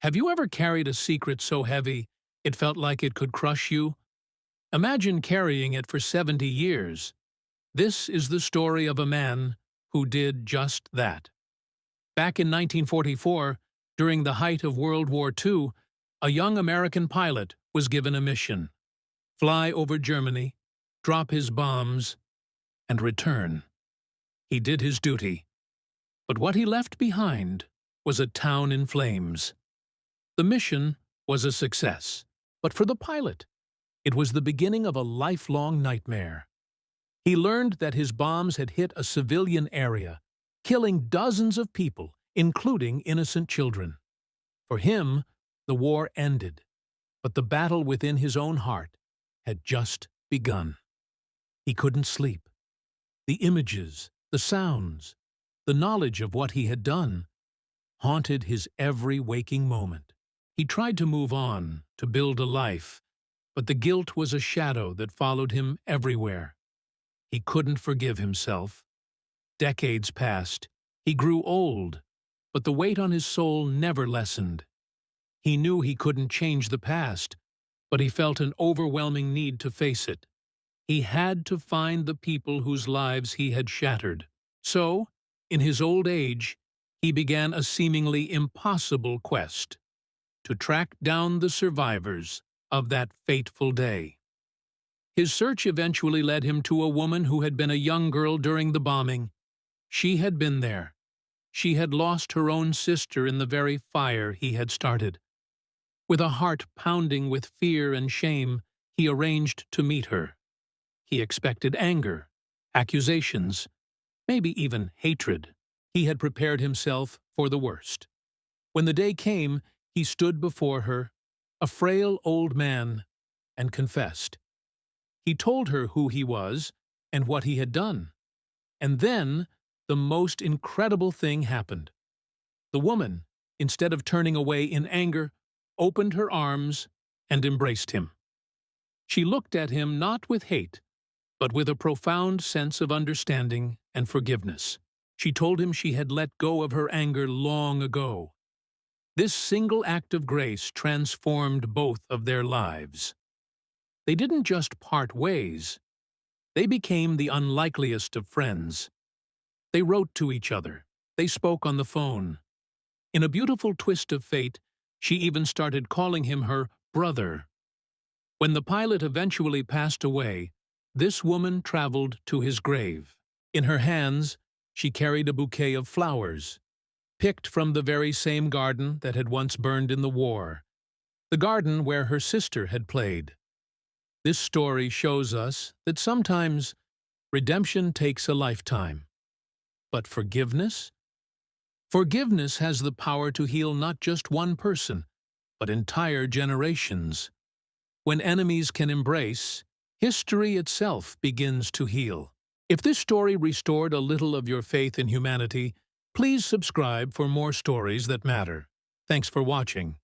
Have you ever carried a secret so heavy it felt like it could crush you? Imagine carrying it for 70 years. This is the story of a man who did just that. Back in 1944, during the height of World War II, a young American pilot was given a mission: fly over Germany, drop his bombs, and return. He did his duty. But what he left behind was a town in flames. The mission was a success, but for the pilot, it was the beginning of a lifelong nightmare. He learned that his bombs had hit a civilian area, killing dozens of people, including innocent children. For him, the war ended, but the battle within his own heart had just begun. He couldn't sleep. The images, the sounds, the knowledge of what he had done haunted his every waking moment. He tried to move on, to build a life, but the guilt was a shadow that followed him everywhere. He couldn't forgive himself. Decades passed. He grew old, but the weight on his soul never lessened. He knew he couldn't change the past, but he felt an overwhelming need to face it. He had to find the people whose lives he had shattered. So, in his old age, he began a seemingly impossible quest: to track down the survivors of that fateful day. His search eventually led him to a woman who had been a young girl during the bombing. She had been there. She had lost her own sister in the very fire he had started. With a heart pounding with fear and shame, he arranged to meet her. He expected anger, accusations, maybe even hatred. He had prepared himself for the worst. When the day came, he stood before her, a frail old man, and confessed. He told her who he was and what he had done. And then, the most incredible thing happened. The woman, instead of turning away in anger, opened her arms and embraced him. She looked at him not with hate, but with a profound sense of understanding and forgiveness. She told him she had let go of her anger long ago. This single act of grace transformed both of their lives. They didn't just part ways. They became the unlikeliest of friends. They wrote to each other. They spoke on the phone. In a beautiful twist of fate, she even started calling him her brother. When the pilot eventually passed away, this woman traveled to his grave. In her hands, she carried a bouquet of flowers, picked from the very same garden that had once burned in the war, the garden where her sister had played. This story shows us that sometimes redemption takes a lifetime. But forgiveness? Forgiveness has the power to heal not just one person, but entire generations. When enemies can embrace, history itself begins to heal. If this story restored a little of your faith in humanity, please subscribe for more stories that matter. Thanks for watching.